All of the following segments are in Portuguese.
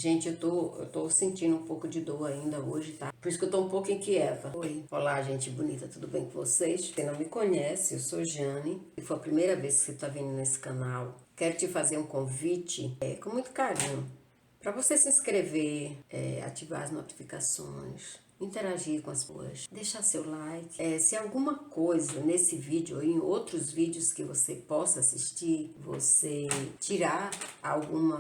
Gente, eu tô sentindo um pouco de dor ainda hoje, tá? Por isso que eu tô um pouco inquieta. Oi. Olá, gente bonita, tudo bem com vocês? Quem não me conhece, eu sou Jane e foi a primeira vez que você tá vindo nesse canal. Quero te fazer um convite com muito carinho para você se inscrever, ativar as notificações, interagir com as pessoas, deixar seu like. Se alguma coisa nesse vídeo ou em outros vídeos que você possa assistir, você tirar alguma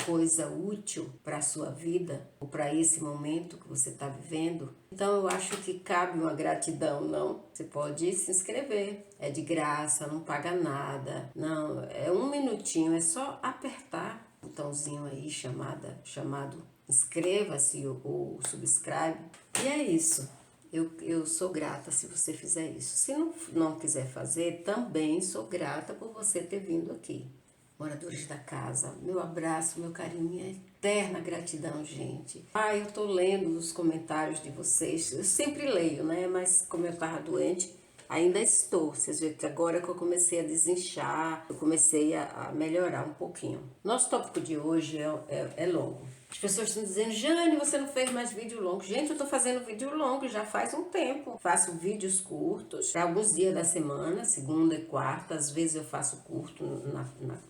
coisa útil para a sua vida ou para esse momento que você está vivendo, então eu acho que cabe uma gratidão, não? Você pode se inscrever, é de graça, não paga nada, não, é 1 minutinho, é só apertar o botãozinho aí chamado inscreva-se ou subscribe, e é isso. Eu sou grata se você fizer isso. Se não quiser fazer, também sou grata por você ter vindo aqui. Moradores da casa, meu abraço, meu carinho, minha eterna gratidão, gente. Eu tô lendo os comentários de vocês, eu sempre leio, né? Mas como eu tava doente, ainda estou. Vocês veem que agora que eu comecei a desinchar, eu comecei a melhorar um pouquinho. Nosso tópico de hoje é longo. As pessoas estão dizendo, Jane, você não fez mais vídeo longo. Gente, eu tô fazendo vídeo longo já faz um tempo. Faço vídeos curtos para alguns dias da semana, segunda e quarta. Às vezes eu faço curto,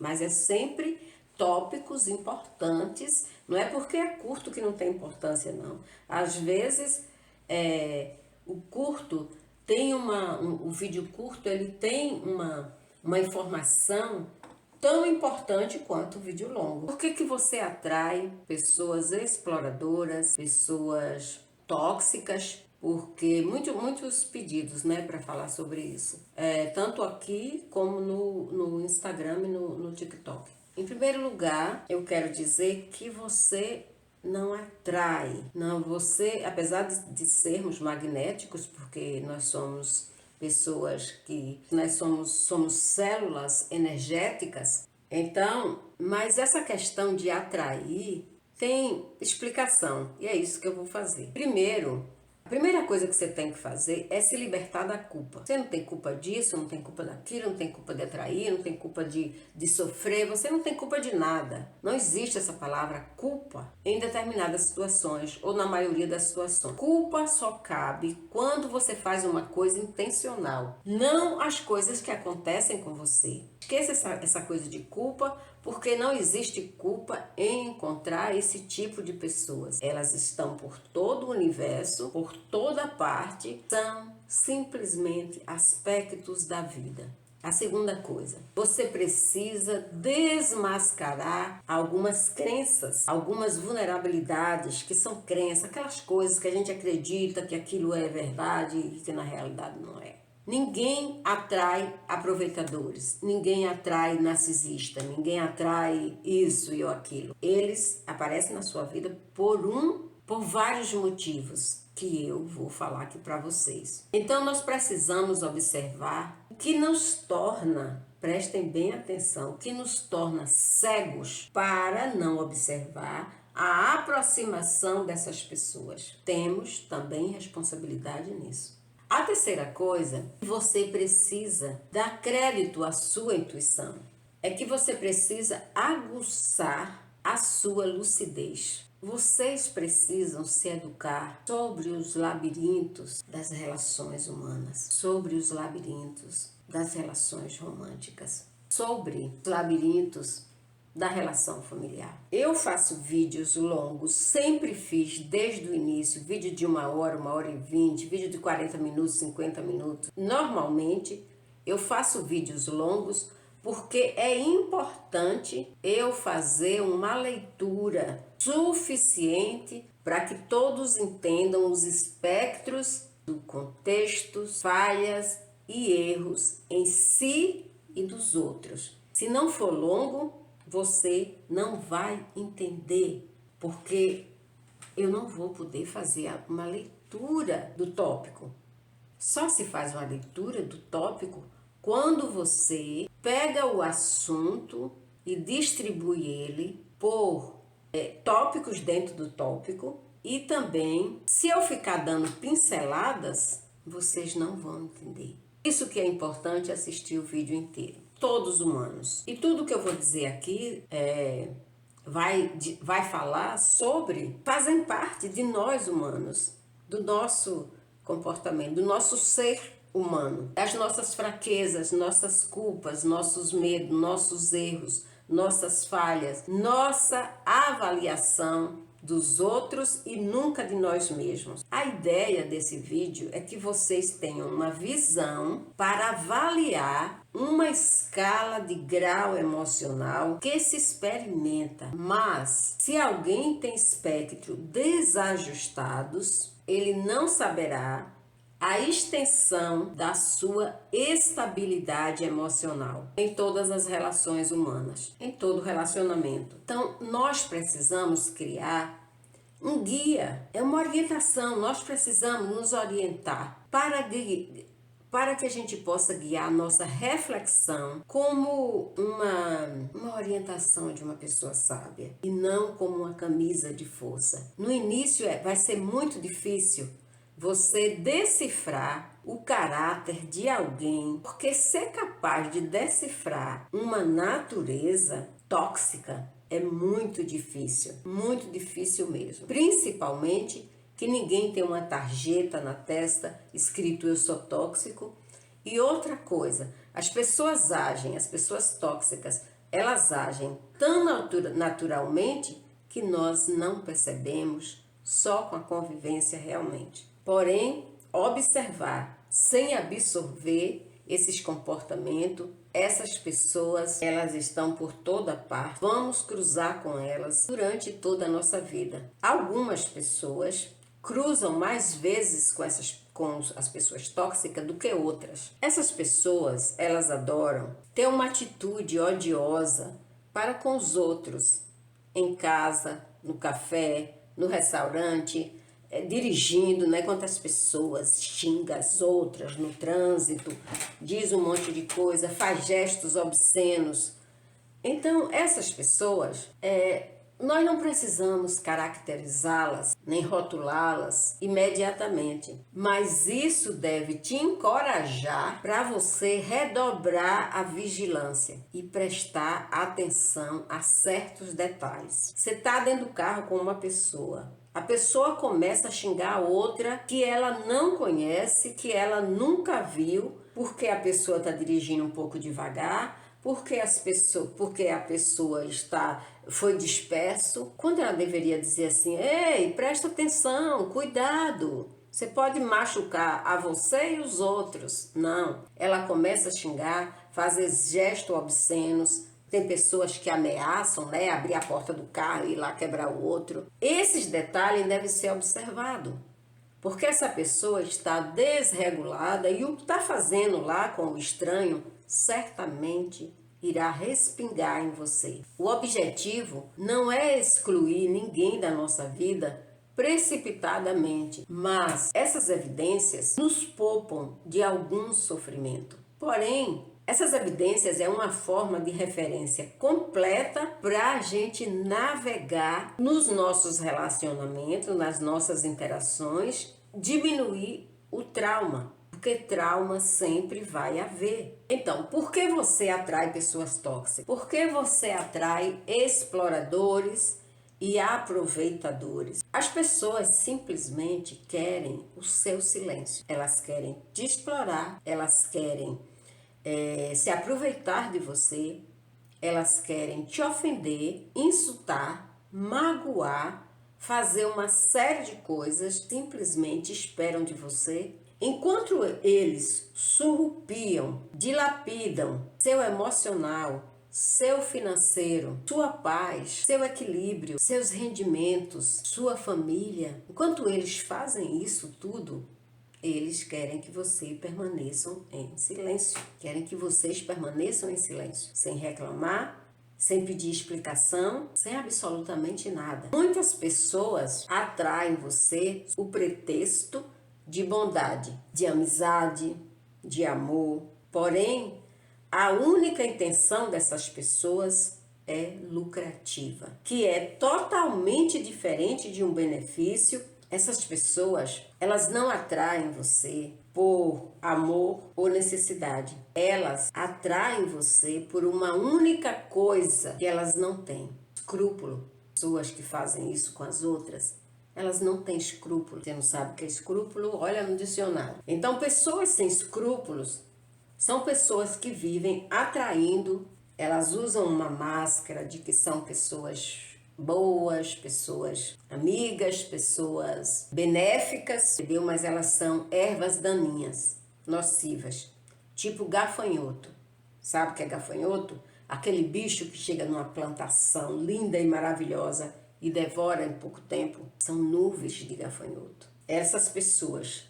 mas é sempre tópicos importantes. Não é porque é curto que não tem importância, não. Às vezes, o curto tem o vídeo curto, ele tem uma informação tão importante quanto o vídeo longo. Por que você atrai pessoas exploradoras, pessoas tóxicas? Porque muitos pedidos, né, para falar sobre isso. Tanto aqui como no Instagram e no TikTok. Em primeiro lugar, eu quero dizer que você não atrai. Não, você, apesar de sermos magnéticos, porque nós somos pessoas que nós somos células energéticas. Então, mas essa questão de atrair tem explicação e é isso que eu vou fazer. Primeiro, a primeira coisa que você tem que fazer é se libertar da culpa. Você não tem culpa disso, não tem culpa daquilo, não tem culpa de atrair, não tem culpa de sofrer, você não tem culpa de nada. Não existe essa palavra culpa em determinadas situações ou na maioria das situações. Culpa só cabe quando você faz uma coisa intencional, não as coisas que acontecem com você. Esqueça essa coisa de culpa, porque não existe culpa em encontrar esse tipo de pessoas. Elas estão por todo o universo, por toda parte, são simplesmente aspectos da vida. A segunda coisa, você precisa desmascarar algumas crenças, algumas vulnerabilidades que são crenças, aquelas coisas que a gente acredita que aquilo é verdade e que na realidade não é. Ninguém atrai aproveitadores, ninguém atrai narcisista, ninguém atrai isso e aquilo. Eles aparecem na sua vida por vários motivos que eu vou falar aqui para vocês. Então nós precisamos observar o que nos torna, prestem bem atenção, o que nos torna cegos para não observar a aproximação dessas pessoas. Temos também responsabilidade nisso. A terceira coisa, você precisa dar crédito à sua intuição. É que você precisa aguçar a sua lucidez. Vocês precisam se educar sobre os labirintos das relações humanas, sobre os labirintos das relações românticas, sobre os labirintos da relação familiar. Eu faço vídeos longos, sempre fiz desde o início, vídeo de 1 hora, 1h20, vídeo de 40 minutos, 50 minutos. Normalmente eu faço vídeos longos porque é importante eu fazer uma leitura suficiente para que todos entendam os espectros do contexto, falhas e erros em si e dos outros. Se não for longo, você não vai entender, porque eu não vou poder fazer uma leitura do tópico. Só se faz uma leitura do tópico quando você pega o assunto e distribui ele por tópicos dentro do tópico, e também, se eu ficar dando pinceladas, vocês não vão entender. Isso que é importante assistir o vídeo inteiro. Todos humanos. E tudo que eu vou dizer aqui vai falar sobre, fazem parte de nós humanos, do nosso comportamento, do nosso ser humano, das nossas fraquezas, nossas culpas, nossos medos, nossos erros, nossas falhas, nossa avaliação dos outros e nunca de nós mesmos. A ideia desse vídeo é que vocês tenham uma visão para avaliar uma escala de grau emocional que se experimenta, mas se alguém tem espectro desajustados, ele não saberá a extensão da sua estabilidade emocional em todas as relações humanas, em todo relacionamento. Então, nós precisamos criar um guia, é uma orientação, nós precisamos nos orientar para que a gente possa guiar a nossa reflexão como uma orientação de uma pessoa sábia e não como uma camisa de força. No início vai ser muito difícil você decifrar o caráter de alguém, porque ser capaz de decifrar uma natureza tóxica é muito difícil mesmo. Principalmente que ninguém tem uma tarjeta na testa escrito eu sou tóxico. E outra coisa, as pessoas tóxicas, elas agem tão naturalmente que nós não percebemos só com a convivência realmente. Porém, observar sem absorver esses comportamentos, essas pessoas, elas estão por toda parte. Vamos cruzar com elas durante toda a nossa vida. Algumas pessoas cruzam mais vezes com as pessoas tóxicas do que outras. Essas pessoas, elas adoram ter uma atitude odiosa para com os outros, em casa, no café, no restaurante, dirigindo, né? Quantas pessoas xinga as outras no trânsito, diz um monte de coisa, faz gestos obscenos. Então, essas pessoas, nós não precisamos caracterizá-las, nem rotulá-las imediatamente, mas isso deve te encorajar para você redobrar a vigilância e prestar atenção a certos detalhes. Você está dentro do carro com uma pessoa, a pessoa começa a xingar a outra que ela não conhece, que ela nunca viu, porque a pessoa está dirigindo um pouco devagar, porque a pessoa foi disperso, quando ela deveria dizer assim, ei, presta atenção, cuidado, você pode machucar a você e os outros. Não, ela começa a xingar, fazer gestos obscenos. Tem pessoas que ameaçam, né, abrir a porta do carro e ir lá quebrar o outro. Esses detalhes devem ser observados, porque essa pessoa está desregulada e o que está fazendo lá com o estranho certamente irá respingar em você. O objetivo não é excluir ninguém da nossa vida precipitadamente, mas essas evidências nos poupam de algum sofrimento. Porém, essas evidências é uma forma de referência completa para a gente navegar nos nossos relacionamentos, nas nossas interações, diminuir o trauma, porque trauma sempre vai haver. Então, por que você atrai pessoas tóxicas? Por que você atrai exploradores e aproveitadores? As pessoas simplesmente querem o seu silêncio. Elas querem te explorar, elas querem se aproveitar de você, elas querem te ofender, insultar, magoar, fazer uma série de coisas, simplesmente esperam de você. Enquanto eles surrupiam, dilapidam seu emocional, seu financeiro, sua paz, seu equilíbrio, seus rendimentos, sua família, enquanto eles fazem isso tudo, eles querem que você permaneçam em silêncio. Querem que vocês permaneçam em silêncio, sem reclamar, sem pedir explicação, sem absolutamente nada. Muitas pessoas atraem você o pretexto de bondade, de amizade, de amor. Porém, a única intenção dessas pessoas é lucrativa, que é totalmente diferente de um benefício. Essas pessoas, elas não atraem você por amor ou necessidade. Elas atraem você por uma única coisa que elas não têm: escrúpulo. Pessoas que fazem isso com as outras, elas não têm escrúpulo. Você não sabe o que é escrúpulo? Olha no dicionário. Então, pessoas sem escrúpulos são pessoas que vivem atraindo, elas usam uma máscara de que são pessoas boas, pessoas amigas, pessoas benéficas, entendeu? Mas elas são ervas daninhas, nocivas, tipo gafanhoto. Sabe o que é gafanhoto? Aquele bicho que chega numa plantação linda e maravilhosa e devora em pouco tempo. São nuvens de gafanhoto. Essas pessoas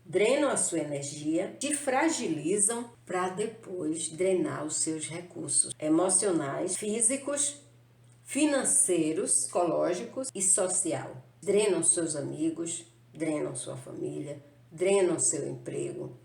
drenam a sua energia, te fragilizam para depois drenar os seus recursos emocionais, físicos, financeiros, psicológicos e social. Drenam seus amigos, drenam sua família, drenam seu emprego,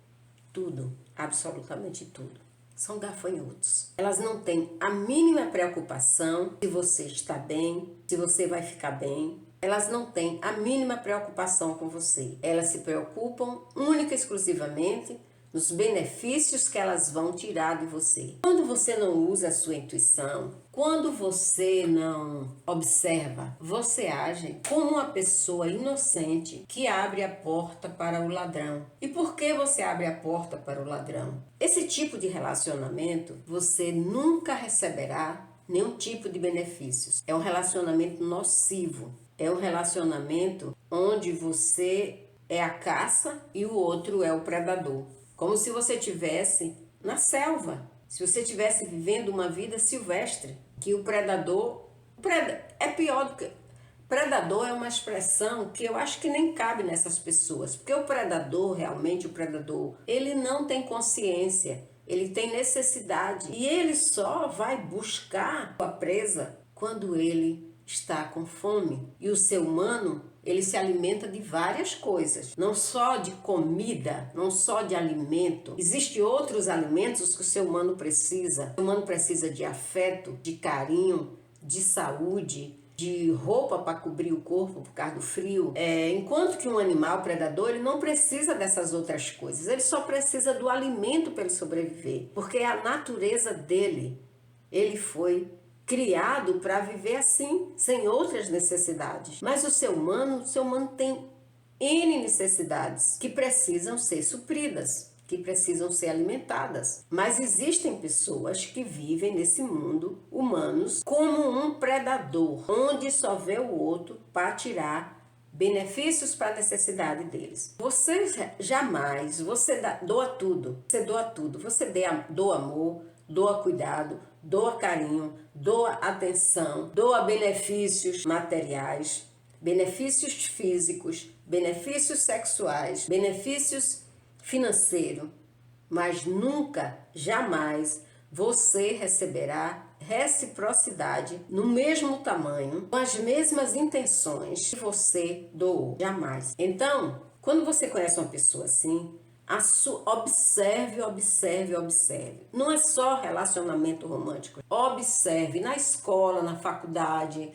tudo, absolutamente tudo. São gafanhotos. Elas não têm a mínima preocupação se você está bem, se você vai ficar bem. Elas não têm a mínima preocupação com você. Elas se preocupam única e exclusivamente nos benefícios que elas vão tirar de você. Quando você não usa a sua intuição, quando você não observa, você age como uma pessoa inocente que abre a porta para o ladrão. E por que você abre a porta para o ladrão? Esse tipo de relacionamento você nunca receberá nenhum tipo de benefícios. É um relacionamento nocivo. É um relacionamento onde você é a caça e o outro é o predador. Como se você estivesse na selva, se você estivesse vivendo uma vida silvestre, que o predador é pior do que... Predador é uma expressão que eu acho que nem cabe nessas pessoas, porque o predador, realmente o predador, ele não tem consciência, ele tem necessidade e ele só vai buscar a presa quando ele está com fome. E o ser humano, ele se alimenta de várias coisas, não só de comida, não só de alimento. Existem outros alimentos que o ser humano precisa. O ser humano precisa de afeto, de carinho, de saúde, de roupa para cobrir o corpo por causa do frio. Enquanto que um animal predador, ele não precisa dessas outras coisas, ele só precisa do alimento para ele sobreviver, porque é a natureza dele. Ele foi criado para viver assim, sem outras necessidades. Mas o ser humano tem N necessidades que precisam ser supridas, que precisam ser alimentadas. Mas existem pessoas que vivem nesse mundo, humanos, como um predador, onde só vê o outro para tirar benefícios para a necessidade deles. Você jamais, doa tudo, você doa amor, doa cuidado, doa carinho, doa atenção, doa benefícios materiais, benefícios físicos, benefícios sexuais, benefícios financeiros, mas nunca, jamais você receberá reciprocidade no mesmo tamanho, com as mesmas intenções que você doou, jamais. Então, quando você conhece uma pessoa assim, observe. Não é só relacionamento romântico. Observe na escola, na faculdade,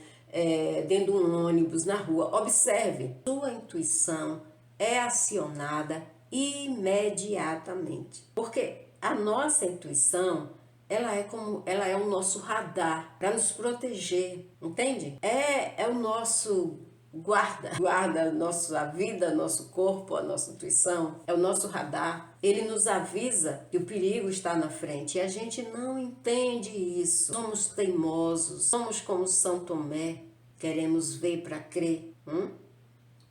dentro de um ônibus, na rua. Observe. Sua intuição é acionada imediatamente. Porque a nossa intuição, ela é o nosso radar para nos proteger, entende? É o nosso guarda a nossa vida, nosso corpo, a nossa intuição, é o nosso radar. Ele nos avisa que o perigo está na frente e a gente não entende isso. Somos teimosos, somos como São Tomé, queremos ver para crer.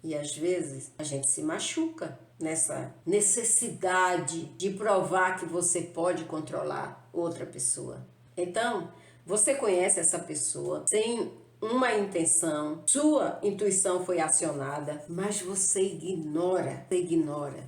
E às vezes a gente se machuca nessa necessidade de provar que você pode controlar outra pessoa. Então, você conhece essa pessoa sem uma intenção, sua intuição foi acionada, mas você ignora.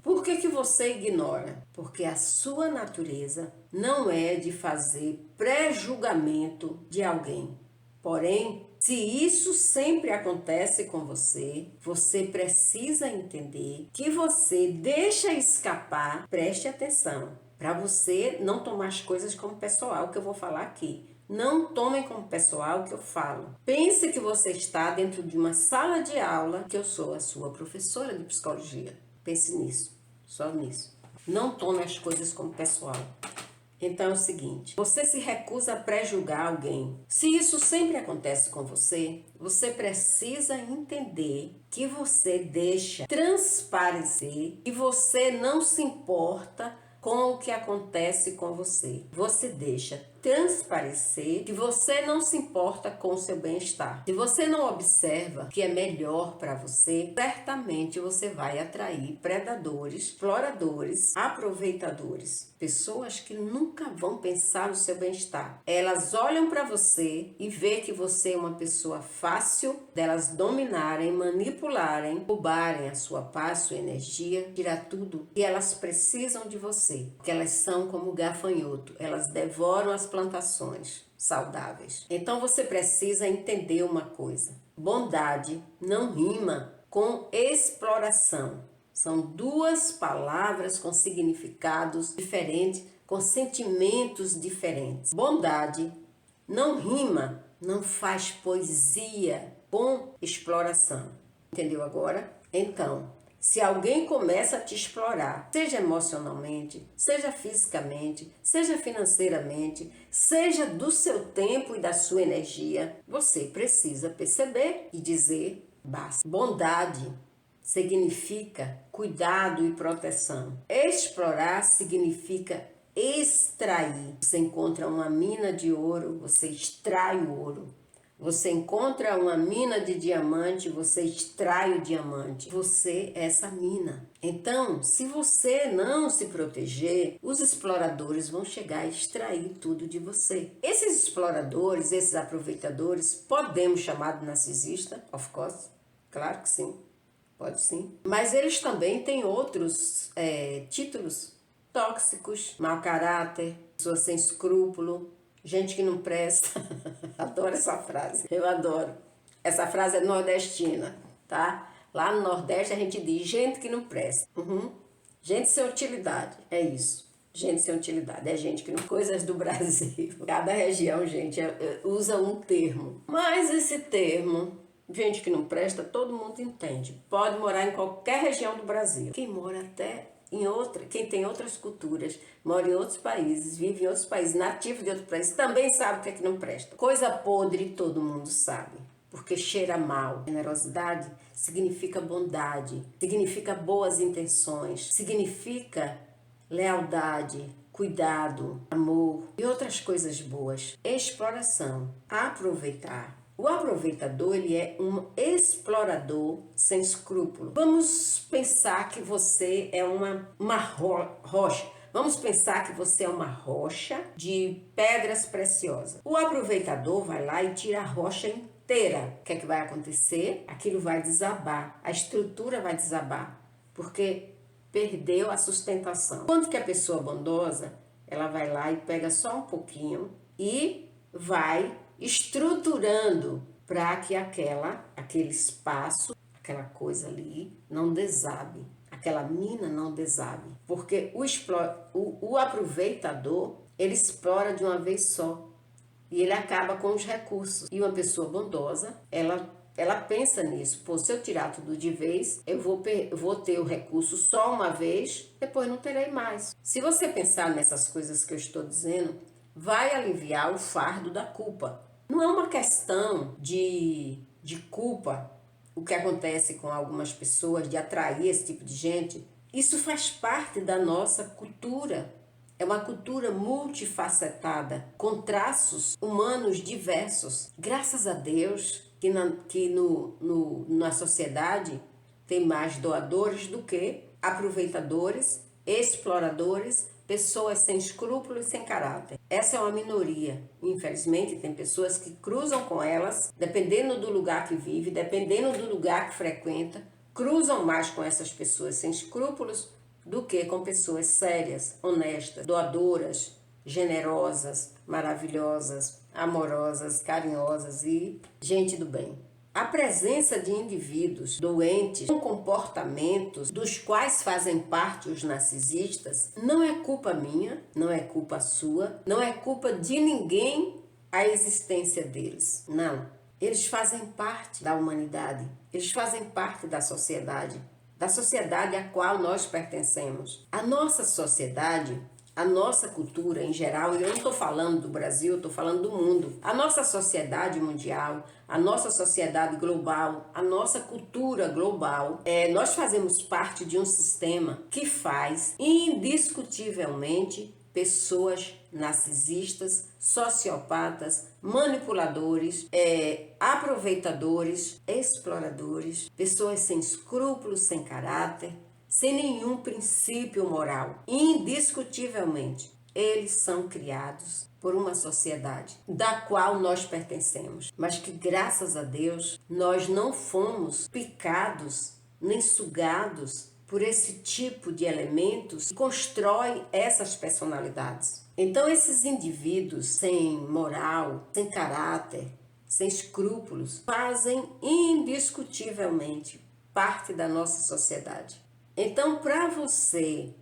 Por que você ignora? Porque a sua natureza não é de fazer pré-julgamento de alguém. Porém, se isso sempre acontece com você, você precisa entender que você deixa escapar, preste atenção, para você não tomar as coisas como pessoal que eu vou falar aqui. Não tomem como pessoal o que eu falo. Pense que você está dentro de uma sala de aula, que eu sou a sua professora de psicologia. Pense nisso, só nisso. Não tome as coisas como pessoal. Então é o seguinte, você se recusa a pré-julgar alguém. Se isso sempre acontece com você, você precisa entender que você deixa transparecer e você não se importa com o que acontece com você. Você deixa transparecer que você não se importa com o seu bem-estar. Se você não observa o que é melhor para você, certamente você vai atrair predadores, exploradores, aproveitadores, pessoas que nunca vão pensar no seu bem-estar. Elas olham para você e vê que você é uma pessoa fácil delas dominarem, manipularem, roubarem a sua paz, sua energia, tirar tudo que elas precisam de você, porque elas são como gafanhoto, elas devoram as plantações saudáveis. Então você precisa entender uma coisa: bondade não rima com exploração. São duas palavras com significados diferentes, com sentimentos diferentes. Bondade não rima, não faz poesia com exploração. Entendeu agora? Então, se alguém começa a te explorar, seja emocionalmente, seja fisicamente, seja financeiramente, seja do seu tempo e da sua energia, você precisa perceber e dizer basta. Bondade significa cuidado e proteção. Explorar significa extrair. Você encontra uma mina de ouro, você extrai o ouro. Você encontra uma mina de diamante, você extrai o diamante. Você é essa mina. Então, se você não se proteger, os exploradores vão chegar e extrair tudo de você. Esses exploradores, esses aproveitadores, podemos chamar de narcisista, of course. Claro que sim, pode sim. Mas eles também têm outros títulos: tóxicos, mau caráter, pessoas sem escrúpulo, gente que não presta. Adoro essa frase, eu adoro. Essa frase é nordestina, tá? Lá no Nordeste a gente diz gente que não presta. Gente sem utilidade, é isso. Gente sem utilidade, é gente que não... Coisas do Brasil. Cada região, gente, usa um termo. Mas esse termo, gente que não presta, todo mundo entende. Pode morar em qualquer região do Brasil. Quem mora até quem tem outras culturas, mora em outros países, vive em outros países, nativo de outros países, também sabe o que é que não presta. Coisa podre todo mundo sabe, porque cheira mal. Generosidade significa bondade, significa boas intenções, significa lealdade, cuidado, amor e outras coisas boas. Exploração, aproveitar. O aproveitador, ele é um explorador sem escrúpulo. Vamos pensar que você é uma rocha. Vamos pensar que você é uma rocha de pedras preciosas. O aproveitador vai lá e tira a rocha inteira. O que é que vai acontecer? Aquilo vai desabar. A estrutura vai desabar, porque perdeu a sustentação. Quando que a pessoa bondosa, ela vai lá e pega só um pouquinho e vai estruturando para que aquele espaço, aquela coisa ali não desabe, aquela mina não desabe, porque o aproveitador, ele explora de uma vez só e ele acaba com os recursos. E uma pessoa bondosa, ela pensa nisso: pô, se eu tirar tudo de vez, eu vou ter o recurso só uma vez, depois não terei mais. Se você pensar nessas coisas que eu estou dizendo, vai aliviar o fardo da culpa. Não é uma questão de culpa o que acontece com algumas pessoas, de atrair esse tipo de gente. Isso faz parte da nossa cultura. É uma cultura multifacetada, com humanos diversos. Graças a Deus que na sociedade tem mais doadores do que aproveitadores, exploradores, pessoas sem escrúpulos e sem caráter. Essa é uma minoria. Infelizmente, tem pessoas que cruzam com elas, dependendo do lugar que vive, dependendo do lugar que frequenta, cruzam mais com essas pessoas sem escrúpulos do que com pessoas sérias, honestas, doadoras, generosas, maravilhosas, amorosas, carinhosas e gente do bem. A presença de indivíduos doentes com comportamentos dos quais fazem parte os narcisistas não é culpa minha, não é culpa sua, não é culpa de ninguém a existência deles. Não. Eles fazem parte da humanidade, eles fazem parte da sociedade a qual nós pertencemos. A nossa sociedade, a nossa cultura em geral, e eu não estou falando do Brasil, eu estou falando do mundo, a nossa sociedade mundial, a nossa sociedade global, a nossa cultura global, nós fazemos parte de um sistema que faz indiscutivelmente pessoas narcisistas, sociopatas, manipuladores, aproveitadores, exploradores, pessoas sem escrúpulos, sem caráter, sem nenhum princípio moral. Indiscutivelmente, eles são criados por uma sociedade da qual nós pertencemos, mas que, graças a Deus, nós não fomos picados nem sugados por esse tipo de elementos que constroem essas personalidades. Então, esses indivíduos sem moral, sem caráter, sem escrúpulos, fazem indiscutivelmente parte da nossa sociedade. Então, para você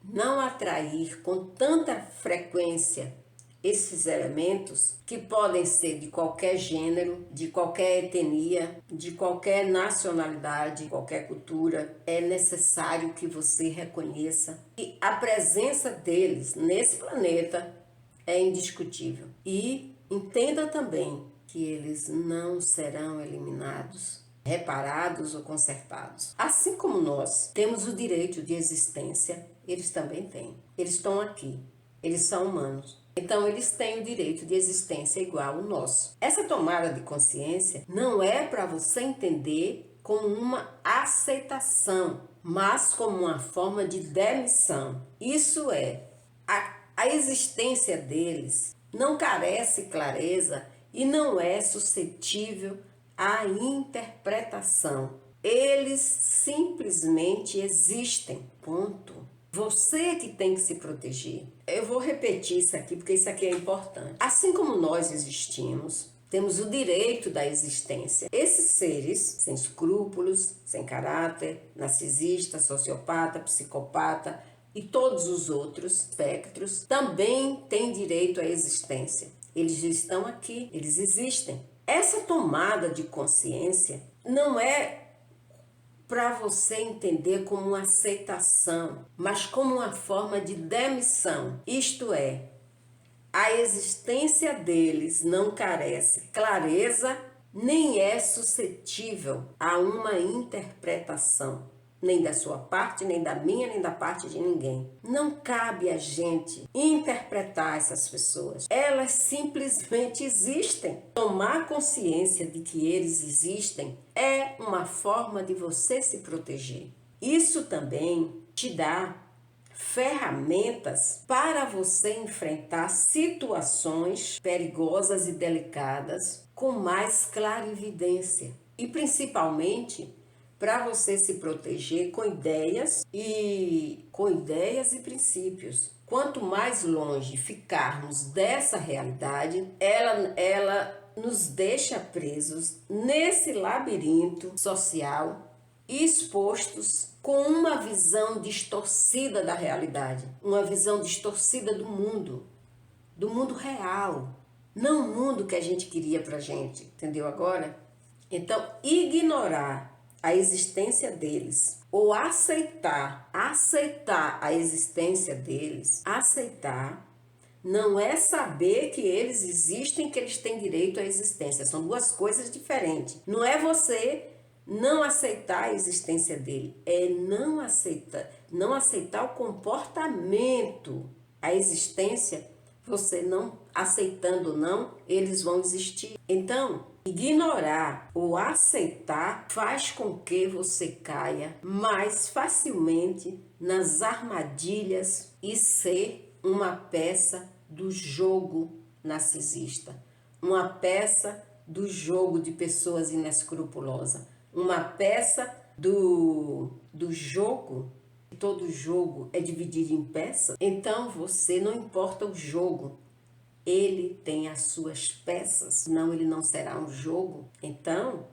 não atrair com tanta frequência esses elementos, que podem ser de qualquer gênero, de qualquer etnia, de qualquer nacionalidade, qualquer cultura, é necessário que você reconheça que a presença deles nesse planeta é indiscutível. E entenda também que eles não serão eliminados, reparados ou consertados. Assim como nós temos o direito de existência, eles também têm. Eles estão aqui, eles são humanos. Então, eles têm o direito de existência igual ao nosso. Essa tomada de consciência não é para você entender como uma aceitação, mas como uma forma de demissão. Isso é, a existência deles não carece clareza e não é suscetível à interpretação. Eles simplesmente existem, ponto. Você que tem que se proteger. Eu vou repetir isso aqui porque isso aqui é importante. Assim como nós existimos, temos o direito da existência. Esses seres, sem escrúpulos, sem caráter, narcisista, sociopata, psicopata e todos os outros espectros, também têm direito à existência. Eles estão aqui, eles existem. Essa tomada de consciência não é para você entender como uma aceitação, mas como uma forma de demissão. Isto é, a existência deles não carece clareza, nem é suscetível a uma interpretação, nem da sua parte, nem da minha, nem da parte de ninguém. Não cabe a gente interpretar essas pessoas. Elas simplesmente existem. Tomar consciência de que eles existem é uma forma de você se proteger. Isso também te dá ferramentas para você enfrentar situações perigosas e delicadas com mais clarividência. E principalmente para você se proteger com ideias e princípios. Quanto mais longe ficarmos dessa realidade, ela nos deixa presos nesse labirinto social, expostos com uma visão distorcida da realidade, uma visão distorcida do mundo real, não o mundo que a gente queria pra gente, entendeu agora? Então, ignorar a existência deles, ou aceitar a existência deles, aceitar não é saber que eles existem, que eles têm direito à existência, são duas coisas diferentes. Não é você não aceitar a existência dele, é não aceitar o comportamento, a existência, você não aceitando ou não, eles vão existir. Então, ignorar ou aceitar faz com que você caia mais facilmente nas armadilhas e ser uma peça do jogo narcisista, uma peça do jogo de pessoas inescrupulosas, uma peça do jogo. Todo jogo é dividido em peças, então você não importa o jogo, ele tem as suas peças, senão ele não será um jogo. Então,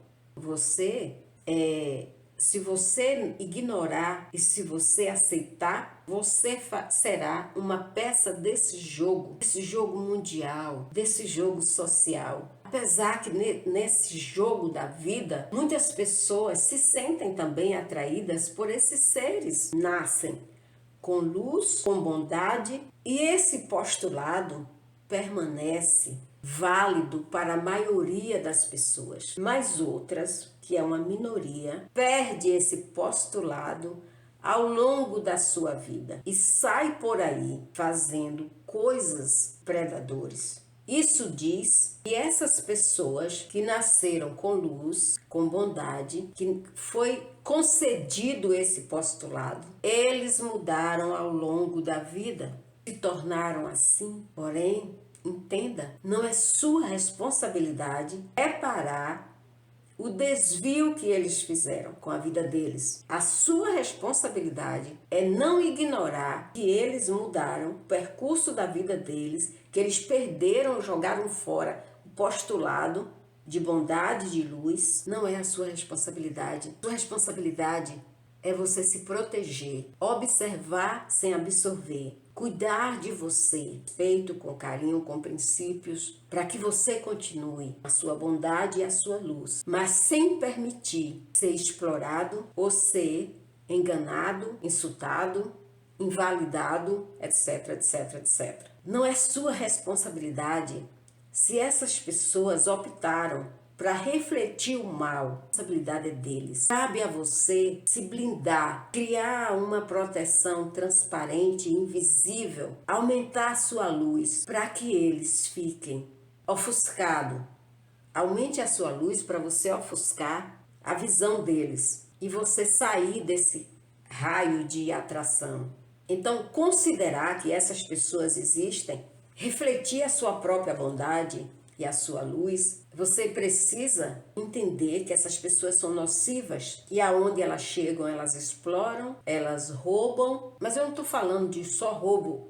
se você ignorar e se você aceitar, você será uma peça desse jogo mundial, desse jogo social. Apesar que nesse jogo da vida, muitas pessoas se sentem também atraídas por esses seres, nascem com luz, com bondade E esse postulado permanece válido para a maioria das pessoas, mas outras, que é uma minoria, perde esse postulado ao longo da sua vida e sai por aí fazendo coisas predadoras. Isso diz que essas pessoas que nasceram com luz, com bondade, que foi concedido esse postulado, eles mudaram ao longo da vida, se tornaram assim. Porém, entenda, não é sua responsabilidade reparar o desvio que eles fizeram com a vida deles. A sua responsabilidade é não ignorar que eles mudaram o percurso da vida deles, que eles perderam, jogaram fora o postulado de bondade, de luz. Não é a sua responsabilidade. Sua responsabilidade é você se proteger, observar sem absorver, cuidar de você, respeito, com carinho, com princípios, para que você continue a sua bondade e a sua luz, mas sem permitir ser explorado ou ser enganado, insultado, invalidado, etc, etc, etc. Não é sua responsabilidade se essas pessoas optaram para refletir o mal. A responsabilidade é deles. Cabe a você se blindar, criar uma proteção transparente, invisível, aumentar a sua luz para que eles fiquem ofuscados. Aumente a sua luz para você ofuscar a visão deles e você sair desse raio de atração. Então, considerar que essas pessoas existem, refletir a sua própria bondade e a sua luz, você precisa entender que essas pessoas são nocivas e aonde elas chegam, elas exploram, elas roubam, mas eu não estou falando de só roubo,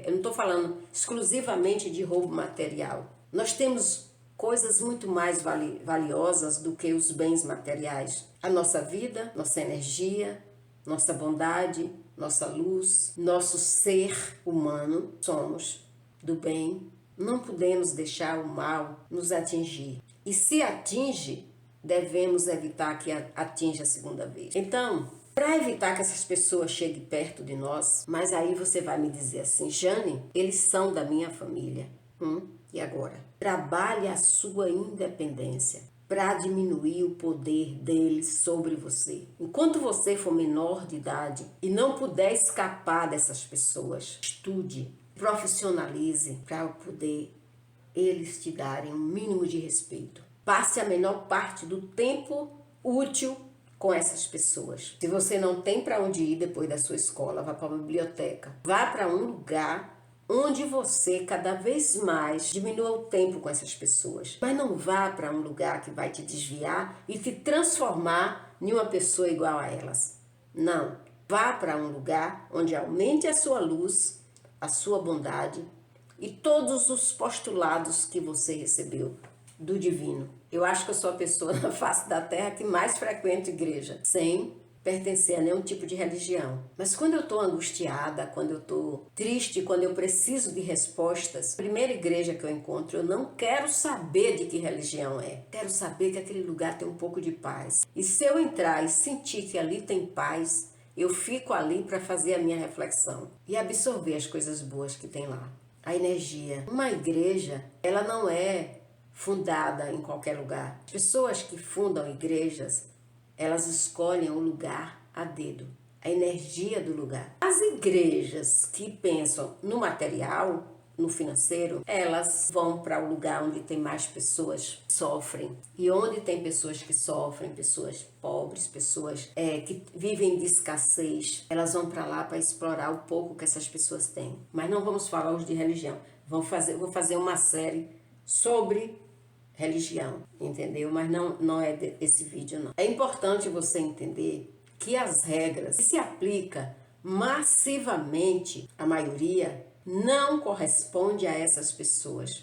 eu não estou falando exclusivamente de roubo material. Nós temos coisas muito mais valiosas do que os bens materiais. A nossa vida, nossa energia, nossa bondade, nossa luz, nosso ser humano, somos do bem. Não podemos deixar o mal nos atingir. E se atinge, devemos evitar que atinja a segunda vez. Então, para evitar que essas pessoas cheguem perto de nós, mas aí você vai me dizer assim, Jane, eles são da minha família. E agora? Trabalhe a sua independência para diminuir o poder deles sobre você. Enquanto você for menor de idade e não puder escapar dessas pessoas, estude, profissionalize para poder eles te darem um mínimo de respeito. Passe a menor parte do tempo útil com essas pessoas. Se você não tem para onde ir depois da sua escola, vá para a biblioteca. Vá para um lugar onde você cada vez mais diminua o tempo com essas pessoas. Mas não vá para um lugar que vai te desviar e te transformar em uma pessoa igual a elas. Não. Vá para um lugar onde aumente a sua luz, a sua bondade e todos os postulados que você recebeu do divino. Eu acho que eu sou a pessoa na face da terra que mais frequenta igreja, sem pertencer a nenhum tipo de religião. Mas quando eu estou angustiada, quando eu estou triste, quando eu preciso de respostas, a primeira igreja que eu encontro, eu não quero saber de que religião é. Quero saber que aquele lugar tem um pouco de paz. E se eu entrar e sentir que ali tem paz, eu fico ali para fazer a minha reflexão e absorver as coisas boas que tem lá. A energia. Uma igreja, ela não é fundada em qualquer lugar. As pessoas que fundam igrejas, elas escolhem o lugar a dedo, a energia do lugar. As igrejas que pensam no material, no financeiro, elas vão para o lugar onde tem mais pessoas que sofrem. E onde tem pessoas que sofrem, pessoas pobres, pessoas que vivem de escassez, elas vão para lá para explorar o pouco que essas pessoas têm. Mas não vamos falar hoje de religião. Vou fazer uma série sobre religião, entendeu? Mas não é esse vídeo, não. É importante você entender que as regras que se aplicam massivamente à maioria não corresponde a essas pessoas,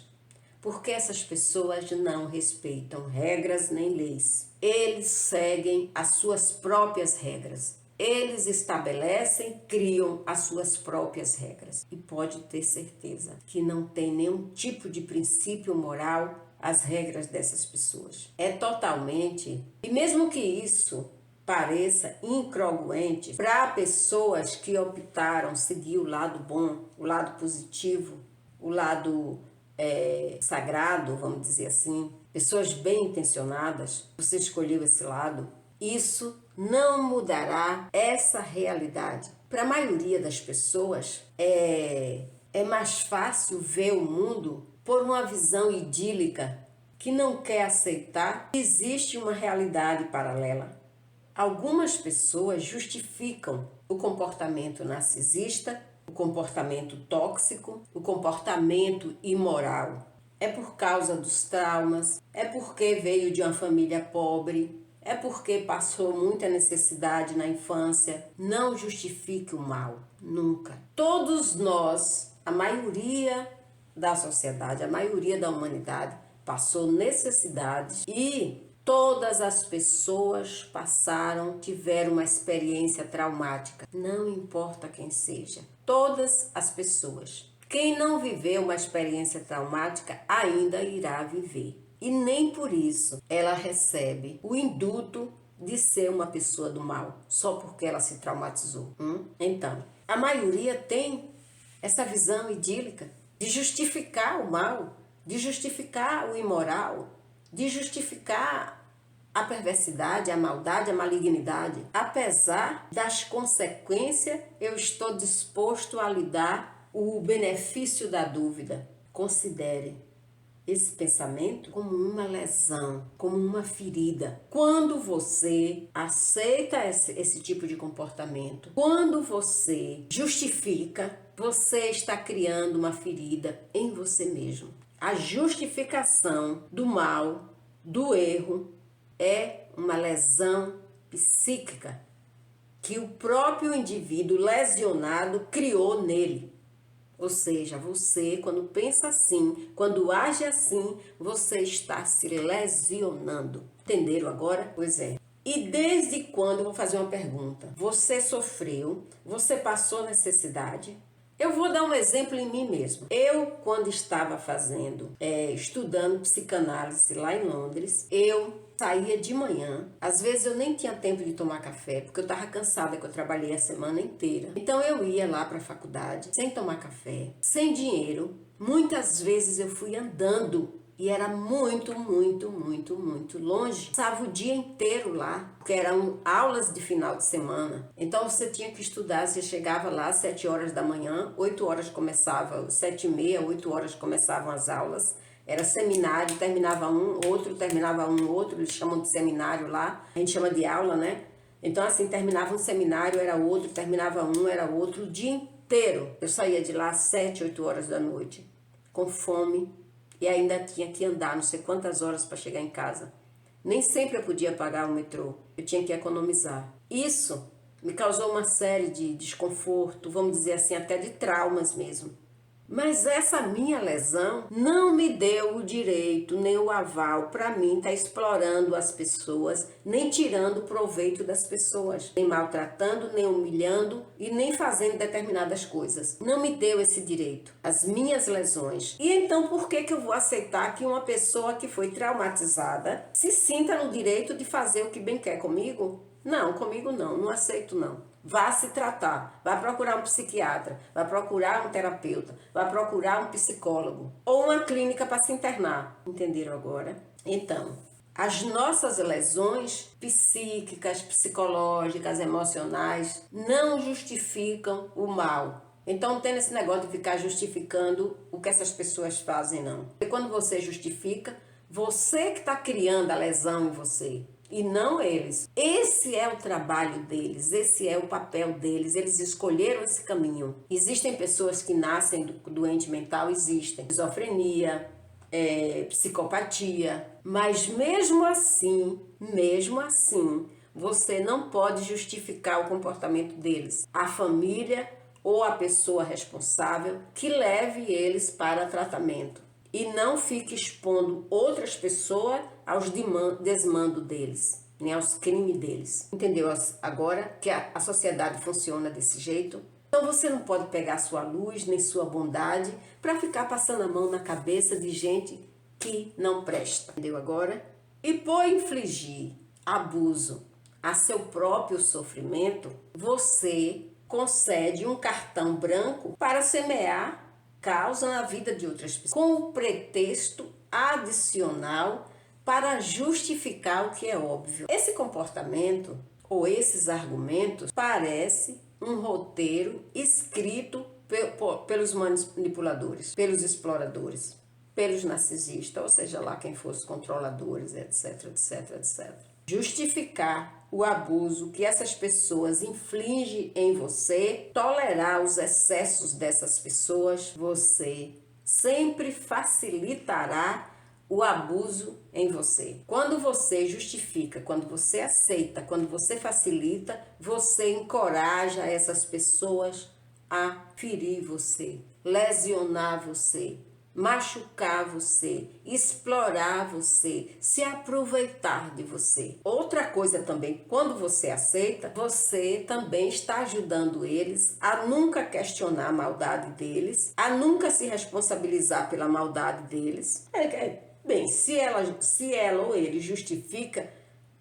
porque essas pessoas não respeitam regras nem leis. Eles seguem as suas próprias regras. Eles estabelecem, criam as suas próprias regras. E pode ter certeza que não tem nenhum tipo de princípio moral as regras dessas pessoas. É totalmente... E mesmo que isso pareça incongruentes para pessoas que optaram seguir o lado bom, o lado positivo, o lado sagrado, vamos dizer assim, pessoas bem intencionadas, você escolheu esse lado, isso não mudará essa realidade. Para a maioria das pessoas, é mais fácil ver o mundo por uma visão idílica que não quer aceitar que existe uma realidade paralela. Algumas pessoas justificam o comportamento narcisista, o comportamento tóxico, o comportamento imoral. É por causa dos traumas, é porque veio de uma família pobre, é porque passou muita necessidade na infância. Não justifique o mal, nunca. Todos nós, a maioria da sociedade, a maioria da humanidade, passou necessidades e todas as pessoas tiveram uma experiência traumática. Não importa quem seja. Todas as pessoas. Quem não viveu uma experiência traumática ainda irá viver. E nem por isso ela recebe o induto de ser uma pessoa do mal, só porque ela se traumatizou. Então, a maioria tem essa visão idílica de justificar o mal, de justificar o imoral, de justificar a perversidade, a maldade, a malignidade. Apesar das consequências, eu estou disposto a lhe dar o benefício da dúvida. Considere esse pensamento como uma lesão, como uma ferida. Quando você aceita esse tipo de comportamento, quando você justifica, você está criando uma ferida em você mesmo. A justificação do mal, do erro, é uma lesão psíquica que o próprio indivíduo lesionado criou nele. Ou seja, você, quando pensa assim, quando age assim, você está se lesionando. Entenderam agora? Pois é. E desde quando, eu vou fazer uma pergunta, você sofreu, você passou necessidade? Eu vou dar um exemplo em mim mesmo. Eu, quando estava estudando psicanálise lá em Londres, eu saía de manhã. Às vezes eu nem tinha tempo de tomar café, porque eu estava cansada, que eu trabalhei a semana inteira. Então eu ia lá para a faculdade, sem tomar café, sem dinheiro. Muitas vezes eu fui andando. E era muito, muito, muito, muito longe. Passava o dia inteiro lá, porque eram aulas de final de semana. Então você tinha que estudar, você chegava lá às 7 horas da manhã, 8 horas começava, 7h30, 8 horas começavam as aulas. Era seminário, terminava um, outro, eles chamam de seminário lá, a gente chama de aula, né? Então assim, terminava um seminário, era outro, terminava um, era outro, o dia inteiro. Eu saía de lá às 7, 8 horas da noite, com fome. E ainda tinha que andar não sei quantas horas para chegar em casa. Nem sempre eu podia pagar o metrô, eu tinha que economizar. Isso me causou uma série de desconforto, vamos dizer assim, até de traumas mesmo. Mas essa minha lesão não me deu o direito, nem o aval para mim estar explorando as pessoas, nem tirando proveito das pessoas, nem maltratando, nem humilhando e nem fazendo determinadas coisas. Não me deu esse direito, as minhas lesões. E então por que eu vou aceitar que uma pessoa que foi traumatizada se sinta no direito de fazer o que bem quer comigo? Não, comigo não aceito não. Vá se tratar, vá procurar um psiquiatra, vá procurar um terapeuta, vá procurar um psicólogo ou uma clínica para se internar. Entenderam agora? Então, as nossas lesões psíquicas, psicológicas, emocionais não justificam o mal. Então não tem esse negócio de ficar justificando o que essas pessoas fazem, não. Porque quando você justifica, você que está criando a lesão em você. E não eles. Esse é o trabalho deles, esse é o papel deles, eles escolheram esse caminho. Existem pessoas que nascem doente mental, existem. Esquizofrenia, psicopatia, mas mesmo assim, você não pode justificar o comportamento deles. A família ou a pessoa responsável que leve eles para tratamento. E não fique expondo outras pessoas aos desmandos deles, nem aos crimes deles. Entendeu agora que a sociedade funciona desse jeito? Então você não pode pegar sua luz, nem sua bondade, para ficar passando a mão na cabeça de gente que não presta. Entendeu agora? E por infligir abuso a seu próprio sofrimento, você concede um cartão branco para semear causa na vida de outras pessoas, com o pretexto adicional para justificar o que é óbvio. Esse comportamento ou esses argumentos parece um roteiro escrito pelos manipuladores, pelos exploradores, pelos narcisistas, ou seja lá quem fosse os controladores, etc, etc, etc. Justificar o abuso que essas pessoas infligem em você, tolerar os excessos dessas pessoas, você sempre facilitará o abuso em você. Quando você justifica, quando você aceita, quando você facilita, você encoraja essas pessoas a ferir você, lesionar você, machucar você, explorar você, se aproveitar de você. Outra coisa também, quando você aceita, você também está ajudando eles a nunca questionar a maldade deles, a nunca se responsabilizar pela maldade deles. Bem, se ela ou ele justifica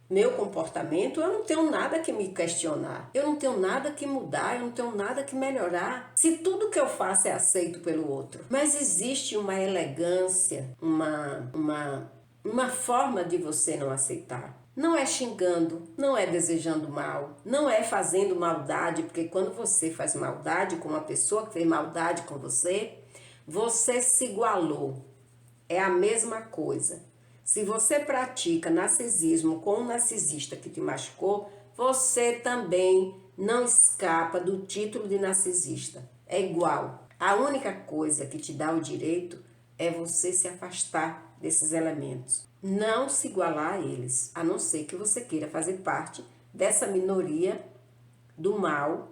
meu comportamento, eu não tenho nada que me questionar, eu não tenho nada que mudar, eu não tenho nada que melhorar, se tudo que eu faço é aceito pelo outro. Mas existe uma elegância, uma forma de você não aceitar. Não é xingando, não é desejando mal, não é fazendo maldade, porque quando você faz maldade com uma pessoa que fez maldade com você, você se igualou. É a mesma coisa. Se você pratica narcisismo com um narcisista que te machucou, você também não escapa do título de narcisista. É igual. A única coisa que te dá o direito é você se afastar desses elementos. Não se igualar a eles, a não ser que você queira fazer parte dessa minoria do mal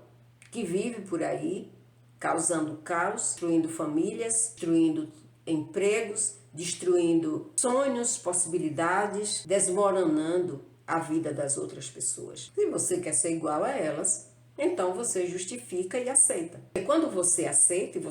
que vive por aí, causando caos, destruindo famílias, destruindo empregos, destruindo sonhos, possibilidades, desmoronando a vida das outras pessoas. Se você quer ser igual a elas, então você justifica e aceita. E quando você aceita e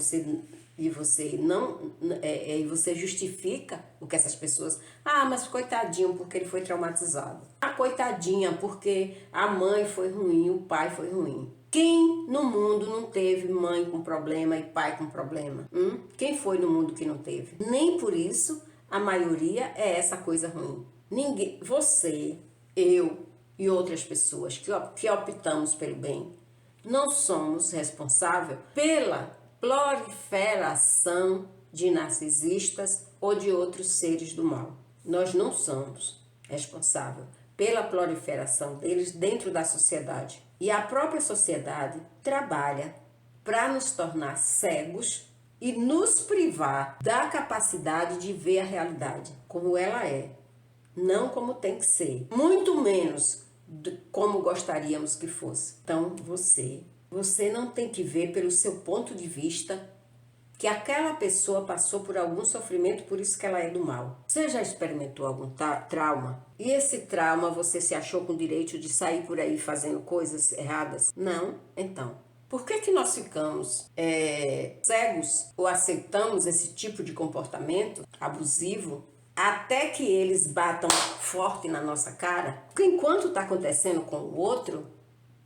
você justifica o que essas pessoas... Ah, mas coitadinho, porque ele foi traumatizado. Ah, coitadinha, porque a mãe foi ruim, o pai foi ruim. Quem no mundo não teve mãe com problema e pai com problema? Quem foi no mundo que não teve? Nem por isso a maioria é essa coisa ruim. Ninguém, você, eu e outras pessoas que optamos pelo bem, não somos responsáveis pela proliferação de narcisistas ou de outros seres do mal. Nós não somos responsáveis pela proliferação deles dentro da sociedade. E a própria sociedade trabalha para nos tornar cegos e nos privar da capacidade de ver a realidade como ela é, não como tem que ser, muito menos como gostaríamos que fosse. Então você não tem que ver pelo seu ponto de vista que aquela pessoa passou por algum sofrimento, por isso que ela é do mal. Você já experimentou algum trauma? E esse trauma você se achou com o direito de sair por aí fazendo coisas erradas? Não? Então, por que nós ficamos cegos ou aceitamos esse tipo de comportamento abusivo até que eles batam forte na nossa cara? Porque enquanto está acontecendo com o outro,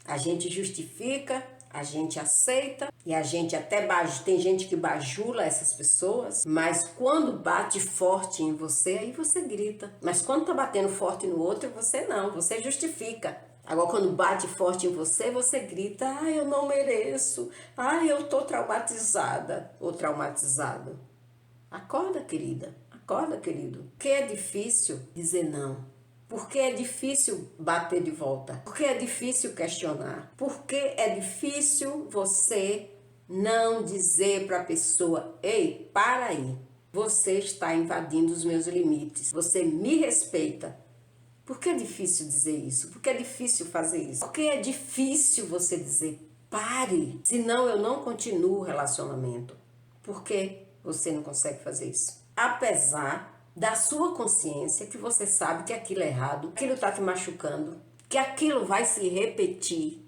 a gente justifica, a gente aceita e a gente até tem gente que bajula essas pessoas, mas quando bate forte em você, aí você grita. Mas quando tá batendo forte no outro, você não, você justifica. Agora quando bate forte em você, você grita: ah, eu não mereço, ah, eu tô traumatizada ou traumatizado. Acorda, querida, acorda, querido. Que é difícil dizer não. Porque é difícil bater de volta. Porque é difícil questionar. Porque é difícil você não dizer para a pessoa: ei, para aí. Você está invadindo os meus limites. Você me respeita. Por que é difícil dizer isso? Por que é difícil fazer isso? Porque é difícil você dizer: pare, senão eu não continuo o relacionamento. Por que você não consegue fazer isso? Apesar da sua consciência, que você sabe que aquilo é errado, aquilo está te machucando, que aquilo vai se repetir.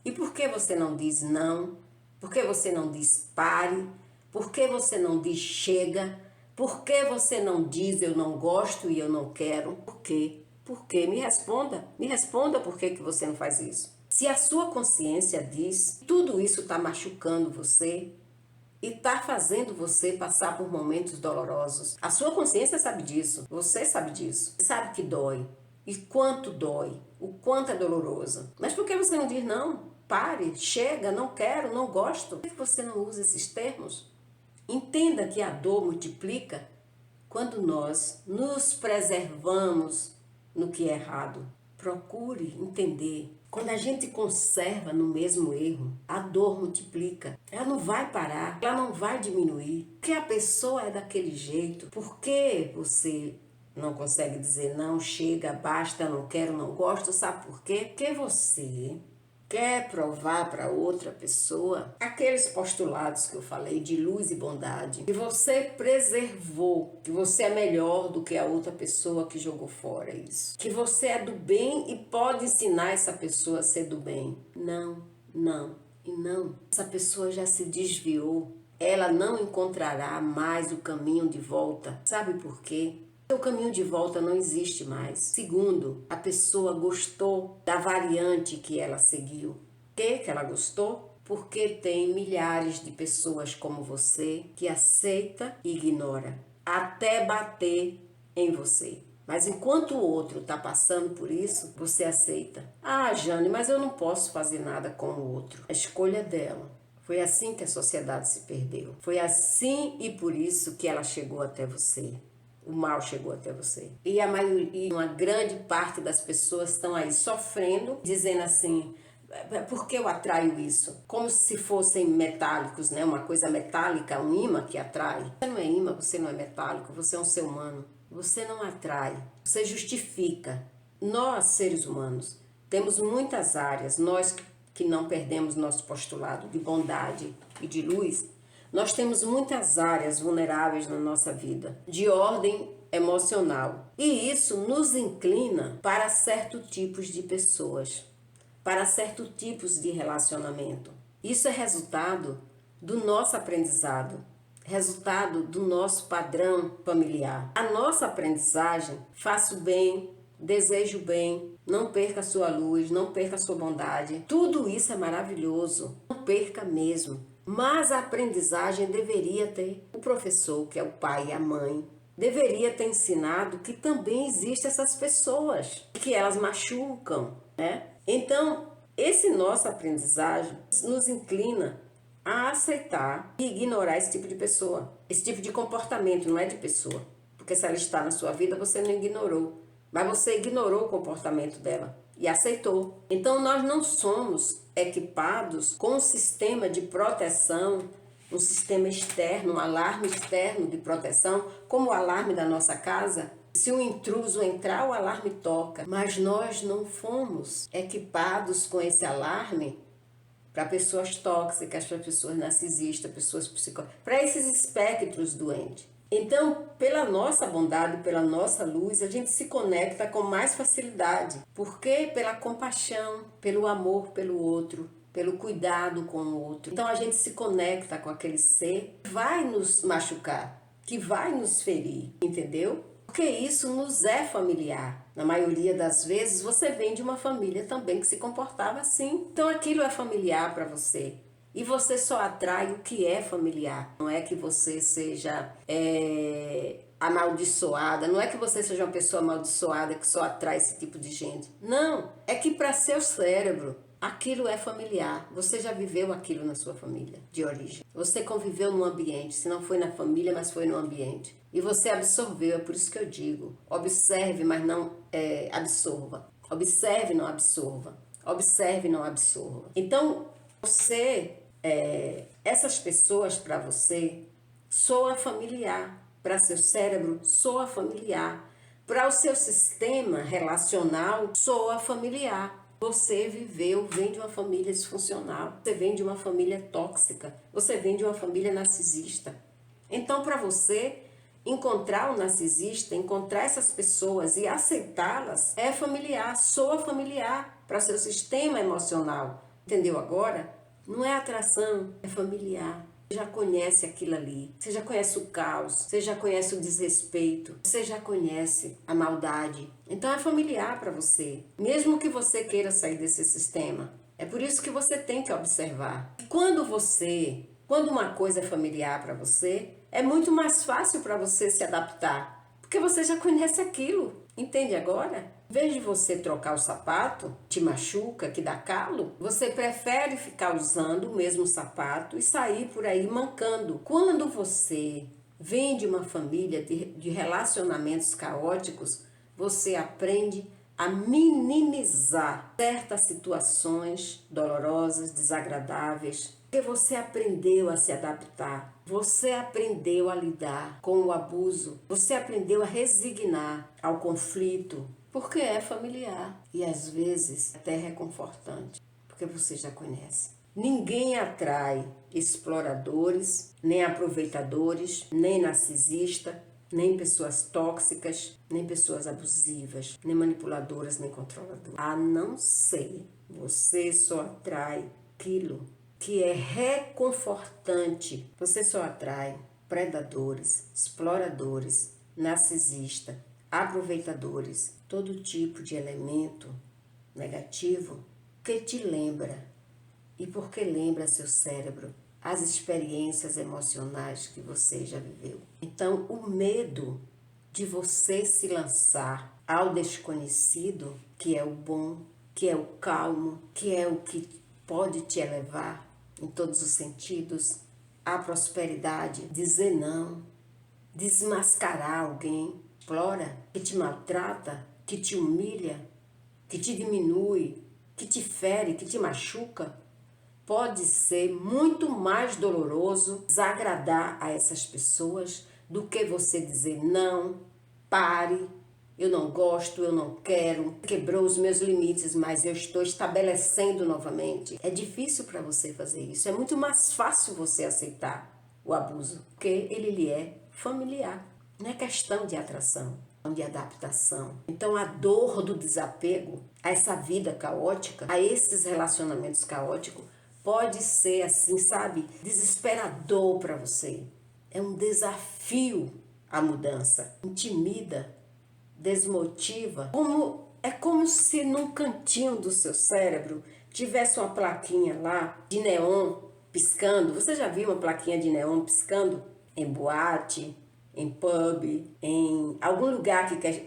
E por que você não diz não? Por que você não diz pare? Por que você não diz chega? Por que você não diz eu não gosto e eu não quero? Por quê? Por quê? Me responda por que você não faz isso. Se a sua consciência diz que tudo isso está machucando você e está fazendo você passar por momentos dolorosos, a sua consciência sabe disso, você sabe disso, sabe que dói. E quanto dói, o quanto é doloroso. Mas por que você não diz não? Pare, chega, não quero, não gosto. Por que você não usa esses termos? Entenda que a dor multiplica quando nós nos preservamos no que é errado. Procure entender. Quando a gente conserva no mesmo erro, a dor multiplica. Ela não vai parar, ela não vai diminuir. Porque a pessoa é daquele jeito. Por que você não consegue dizer não, chega, basta, não quero, não gosto? Sabe por quê? Porque você quer provar para outra pessoa aqueles postulados que eu falei de luz e bondade, que você preservou, que você é melhor do que a outra pessoa que jogou fora isso, que você é do bem e pode ensinar essa pessoa a ser do bem. Não, não e não. Essa pessoa já se desviou, ela não encontrará mais o caminho de volta. Sabe por quê? O caminho de volta não existe mais. Segundo, a pessoa gostou da variante que ela seguiu. Por que ela gostou? Porque tem milhares de pessoas como você que aceita e ignora, até bater em você. Mas enquanto o outro está passando por isso, você aceita. Ah, Jane, mas eu não posso fazer nada com o outro. A escolha dela. Foi assim que a sociedade se perdeu. Foi assim e por isso que ela chegou até você. O mal chegou até você. E a maioria, uma grande parte das pessoas estão aí sofrendo, dizendo assim, por que eu atraio isso? Como se fossem metálicos, né? Uma coisa metálica, um imã que atrai. Você não é imã, você não é metálico, você é um ser humano. Você não atrai, você justifica. Nós, seres humanos, temos muitas áreas, nós que não perdemos nosso postulado de bondade e de luz, nós temos muitas áreas vulneráveis na nossa vida, de ordem emocional. E isso nos inclina para certos tipos de pessoas, para certos tipos de relacionamento. Isso é resultado do nosso aprendizado, resultado do nosso padrão familiar. A nossa aprendizagem, faça o bem, desejo o bem, não perca a sua luz, não perca a sua bondade. Tudo isso é maravilhoso, não perca mesmo. Mas a aprendizagem deveria ter, o professor, que é o pai e a mãe, deveria ter ensinado que também existem essas pessoas, que elas machucam, né? Então, esse nosso aprendizagem nos inclina a aceitar e ignorar esse tipo de pessoa, esse tipo de comportamento, não é de pessoa. Porque se ela está na sua vida, você não ignorou, mas você ignorou o comportamento dela e aceitou. Então, nós não somos equipados com um sistema de proteção, um sistema externo, um alarme externo de proteção, como o alarme da nossa casa. Se um intruso entrar, o alarme toca. Mas nós não fomos equipados com esse alarme para pessoas tóxicas, para pessoas narcisistas, pessoas psicóticas, para esses espectros doentes. Então, pela nossa bondade, pela nossa luz, a gente se conecta com mais facilidade. Por quê? Pela compaixão, pelo amor pelo outro, pelo cuidado com o outro. Então, a gente se conecta com aquele ser que vai nos machucar, que vai nos ferir, entendeu? Porque isso nos é familiar. Na maioria das vezes, você vem de uma família também que se comportava assim. Então, aquilo é familiar para você. E você só atrai o que é familiar. Não é que você seja amaldiçoada, não é que você seja uma pessoa amaldiçoada que só atrai esse tipo de gente. Não, é que para seu cérebro aquilo é familiar. Você já viveu aquilo na sua família de origem. Você conviveu num ambiente, se não foi na família, mas foi no ambiente. E você absorveu, é por isso que eu digo, observe, mas não absorva. Observe, não absorva. Observe, não absorva. Então, essas pessoas para você soa familiar, para seu cérebro soa familiar, para o seu sistema relacional soa familiar. Você vem de uma família disfuncional, você vem de uma família tóxica, você vem de uma família narcisista. Então, para você encontrar um narcisista, encontrar essas pessoas e aceitá-las é familiar, soa familiar para seu sistema emocional. Entendeu agora? Não é atração, é familiar. já conhece aquilo ali, você já conhece o caos, você já conhece o desrespeito, você já conhece a maldade. Então é familiar para você, mesmo que você queira sair desse sistema. É por isso que você tem que observar. Quando uma coisa é familiar para você, é muito mais fácil para você se adaptar, porque você já conhece aquilo. Entende agora? Em vez de você trocar o sapato, te machuca, que dá calo, você prefere ficar usando o mesmo sapato e sair por aí mancando. Quando você vem de uma família de relacionamentos caóticos, você aprende a minimizar certas situações dolorosas, desagradáveis, porque você aprendeu a se adaptar, você aprendeu a lidar com o abuso, você aprendeu a resignar ao conflito, porque é familiar e às vezes até reconfortante, porque você já conhece. Ninguém atrai exploradores, nem aproveitadores, nem narcisista, nem pessoas tóxicas, nem pessoas abusivas, nem manipuladoras, nem controladoras. A não ser, você só atrai aquilo que é reconfortante. Você só atrai predadores, exploradores, narcisistas, aproveitadores, todo tipo de elemento negativo que te lembra. E porque lembra seu cérebro as experiências emocionais que você já viveu. Então, o medo de você se lançar ao desconhecido, que é o bom, que é o calmo, que é o que pode te elevar em todos os sentidos à prosperidade, dizer não, desmascarar alguém, explora, que te maltrata, que te humilha, que te diminui, que te fere, que te machuca, pode ser muito mais doloroso desagradar a essas pessoas do que você dizer não, pare, eu não gosto, eu não quero, quebrou os meus limites, mas eu estou estabelecendo novamente. É difícil para você fazer isso, é muito mais fácil você aceitar o abuso, porque ele lhe é familiar. Não é questão de atração, de adaptação. Então a dor do desapego a essa vida caótica, a esses relacionamentos caóticos, pode ser assim, sabe, desesperador para você. É um desafio a mudança. Intimida, desmotiva. É como se num cantinho do seu cérebro tivesse uma plaquinha lá de neon piscando. Você já viu uma plaquinha de neon piscando? Em boate, em pub, em algum lugar que quer,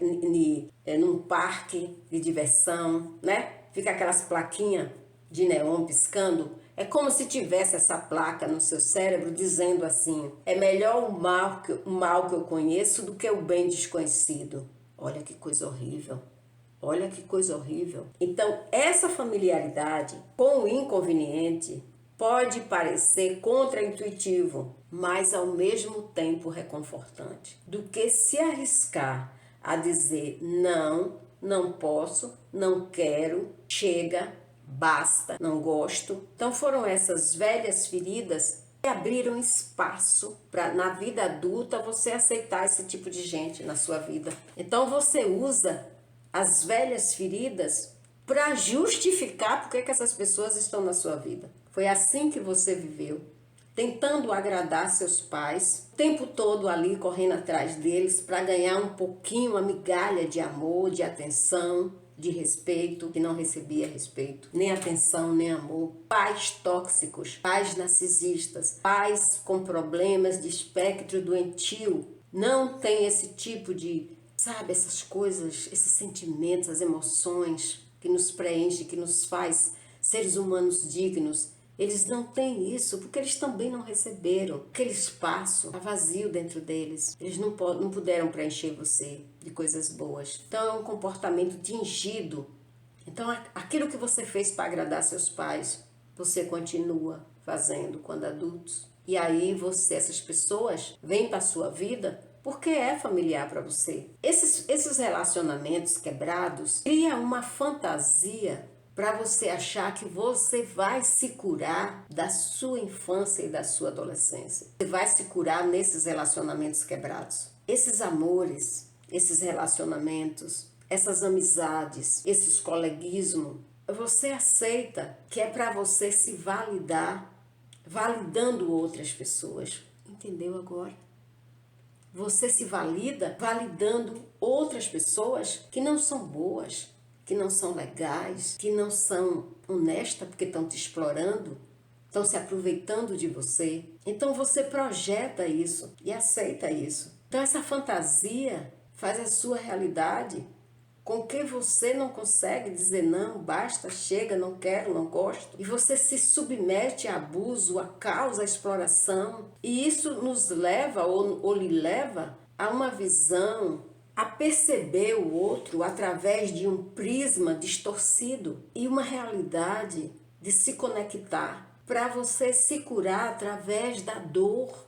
num parque de diversão, né? Fica aquelas plaquinhas de neon piscando. É como se tivesse essa placa no seu cérebro dizendo assim: é melhor o mal que eu conheço do que o bem desconhecido. Olha que coisa horrível. Olha que coisa horrível. Então, essa familiaridade com o inconveniente pode parecer contraintuitivo, mas ao mesmo tempo reconfortante, do que se arriscar a dizer não, não posso, não quero, chega, basta, não gosto. Então foram essas velhas feridas que abriram espaço para na vida adulta você aceitar esse tipo de gente na sua vida. Então você usa as velhas feridas para justificar porque que essas pessoas estão na sua vida. Foi assim que você viveu, tentando agradar seus pais, o tempo todo ali correndo atrás deles para ganhar um pouquinho, uma migalha de amor, de atenção, de respeito, que não recebia respeito, nem atenção, nem amor. Pais tóxicos, pais narcisistas, pais com problemas de espectro doentio, não tem esse tipo de, sabe, essas coisas, esses sentimentos, as emoções que nos preenche, que nos faz seres humanos dignos. Eles não têm isso porque eles também não receberam. Aquele espaço está vazio dentro deles. Eles não puderam preencher você de coisas boas. Então é um comportamento tingido. Então aquilo que você fez para agradar seus pais, você continua fazendo quando adultos. E aí essas pessoas vêm para a sua vida porque é familiar para você. Esses relacionamentos quebrados criam uma fantasia para você achar que você vai se curar da sua infância e da sua adolescência. Você vai se curar nesses relacionamentos quebrados. Esses amores, esses relacionamentos, essas amizades, esses coleguismos, você aceita que é para você se validar, validando outras pessoas. Entendeu agora? Você se valida validando outras pessoas que não são boas, que não são legais, que não são honestas porque estão te explorando, estão se aproveitando de você. Então você projeta isso e aceita isso. Então essa fantasia faz a sua realidade com que você não consegue dizer não, basta, chega, não quero, não gosto. E você se submete a abuso, a causa, a exploração. E isso nos leva ou lhe leva a uma visão, a perceber o outro através de um prisma distorcido e uma realidade de se conectar para você se curar através da dor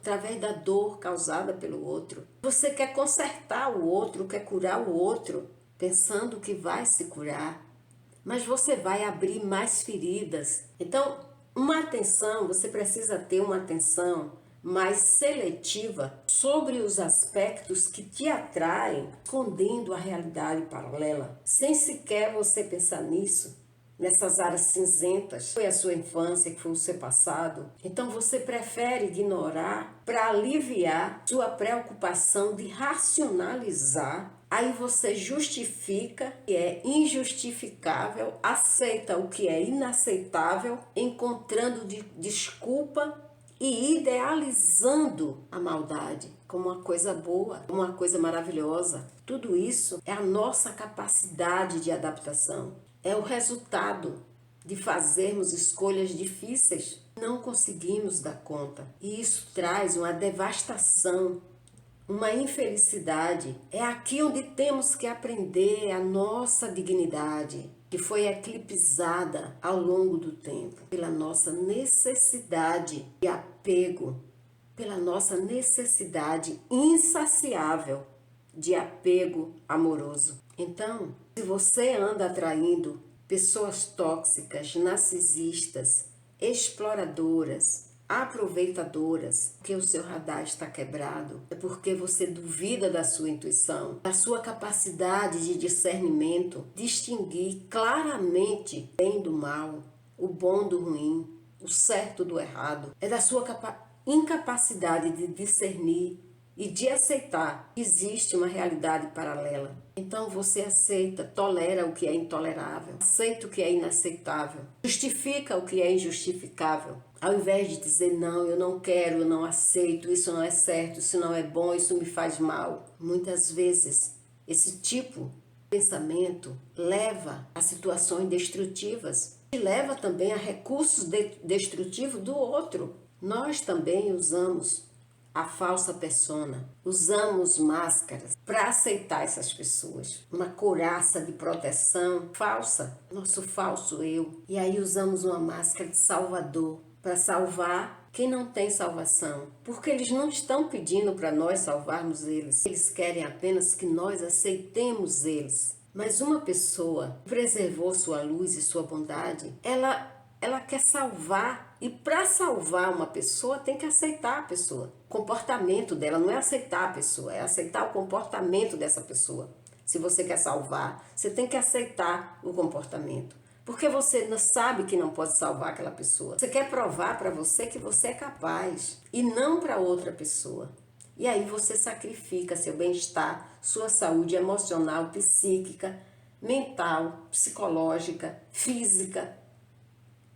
causada pelo outro. Você quer consertar o outro, quer curar o outro, pensando que vai se curar, mas você vai abrir mais feridas. Então, você precisa ter uma atenção mais seletiva sobre os aspectos que te atraem, escondendo a realidade paralela, sem sequer você pensar nisso. Nessas áreas cinzentas, foi a sua infância, que foi o seu passado. Então você prefere ignorar para aliviar sua preocupação de racionalizar. Aí você justifica o que é injustificável, aceita o que é inaceitável, encontrando desculpa e idealizando a maldade como uma coisa boa, como uma coisa maravilhosa. Tudo isso é a nossa capacidade de adaptação. É o resultado de fazermos escolhas difíceis. Não conseguimos dar conta. E isso traz uma devastação, uma infelicidade. É aqui onde temos que aprender a nossa dignidade, que foi eclipsada ao longo do tempo pela nossa necessidade de apego, pela nossa necessidade insaciável de apego amoroso. Então, se você anda atraindo pessoas tóxicas, narcisistas, exploradoras, aproveitadoras, porque o seu radar está quebrado, é porque você duvida da sua intuição, da sua capacidade de discernimento, distinguir claramente o bem do mal, o bom do ruim, o certo do errado. É da sua incapacidade de discernir e de aceitar que existe uma realidade paralela. Então você aceita, tolera o que é intolerável, aceita o que é inaceitável, justifica o que é injustificável, ao invés de dizer não, eu não quero, eu não aceito, isso não é certo, isso não é bom, isso me faz mal. Muitas vezes esse tipo de pensamento leva a situações destrutivas e leva também a recursos destrutivos do outro. Nós também usamos a falsa persona, usamos máscaras para aceitar essas pessoas, uma couraça de proteção falsa, nosso falso eu. E aí usamos uma máscara de salvador para salvar quem não tem salvação, porque eles não estão pedindo para nós salvarmos eles, eles querem apenas que nós aceitemos eles. Mas uma pessoa que preservou sua luz e sua bondade, ela quer salvar, e para salvar uma pessoa tem que aceitar a pessoa. O comportamento dela não é aceitar a pessoa, é aceitar o comportamento dessa pessoa. Se você quer salvar, você tem que aceitar o comportamento. Porque você não sabe que não pode salvar aquela pessoa. Você quer provar para você que você é capaz e não para outra pessoa. E aí você sacrifica seu bem-estar, sua saúde emocional, psíquica, mental, psicológica, física.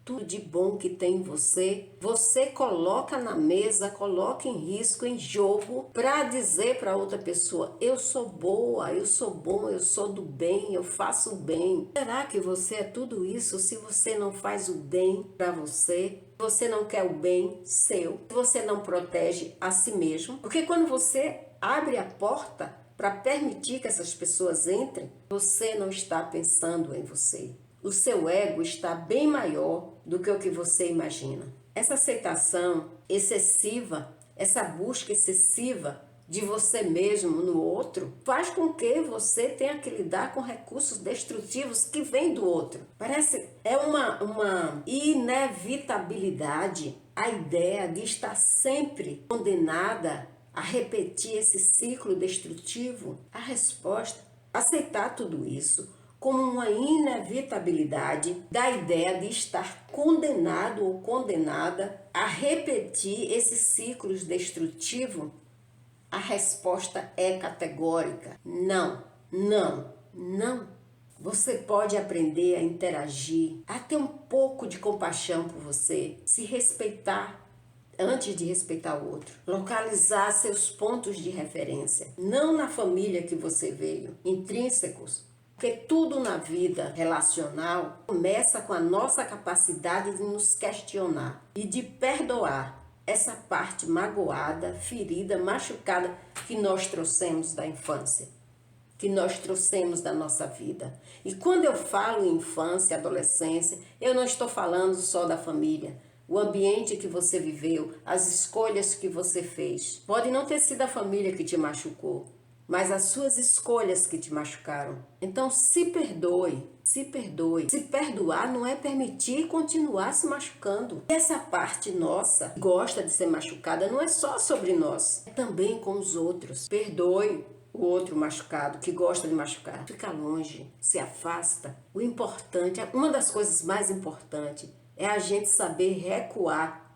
Tudo de bom que tem em você, você coloca na mesa, coloca em risco, em jogo, para dizer para outra pessoa, eu sou boa, eu sou bom, eu sou do bem, eu faço o bem. Será que você é tudo isso se você não faz o bem para você? Você não quer o bem seu, você não protege a si mesmo? Porque quando você abre a porta para permitir que essas pessoas entrem, você não está pensando em você. O seu ego está bem maior do que o que você imagina. Essa aceitação excessiva, essa busca excessiva de você mesmo no outro, faz com que você tenha que lidar com recursos destrutivos que vêm do outro. É uma inevitabilidade a ideia de estar sempre condenada a repetir esse ciclo destrutivo. A resposta, aceitar tudo isso, como uma inevitabilidade da ideia de estar condenado ou condenada a repetir esses ciclos destrutivos, a resposta é categórica: não, não, não. Você pode aprender a interagir, a ter um pouco de compaixão por você, se respeitar antes de respeitar o outro. Localizar seus pontos de referência, não na família que você veio, intrínsecos. Porque tudo na vida relacional começa com a nossa capacidade de nos questionar e de perdoar essa parte magoada, ferida, machucada que nós trouxemos da infância, que nós trouxemos da nossa vida. E quando eu falo em infância, adolescência, eu não estou falando só da família. O ambiente que você viveu, as escolhas que você fez. Pode não ter sido a família que te machucou, mas as suas escolhas que te machucaram. Então se perdoe, se perdoe. Se perdoar não é permitir continuar se machucando. Essa parte nossa que gosta de ser machucada não é só sobre nós, é também com os outros. Perdoe o outro machucado, que gosta de machucar. Fica longe, se afasta. O importante, uma das coisas mais importantes é a gente saber recuar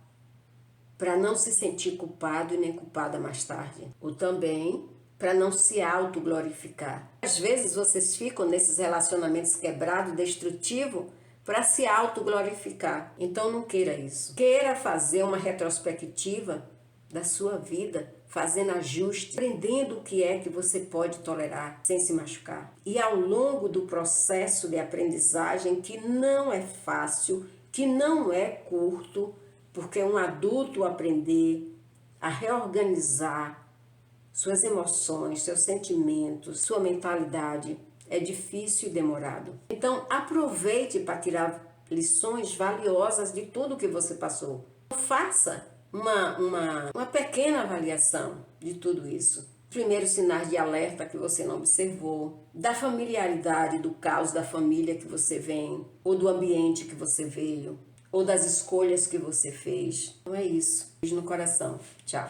para não se sentir culpado e nem culpada mais tarde. Ou também para não se autoglorificar. Às vezes vocês ficam nesses relacionamentos quebrados, destrutivos, para se autoglorificar. Então não queira isso. Queira fazer uma retrospectiva da sua vida, fazendo ajuste, aprendendo o que é que você pode tolerar sem se machucar. E ao longo do processo de aprendizagem, que não é fácil, que não é curto, porque um adulto aprender a reorganizar suas emoções, seus sentimentos, sua mentalidade é difícil e demorado. Então aproveite para tirar lições valiosas de tudo que você passou. Faça uma pequena avaliação de tudo isso. Primeiros sinais de alerta que você não observou, da familiaridade, do caos da família que você vem, ou do ambiente que você veio, ou das escolhas que você fez. Então é isso. Beijo no coração. Tchau.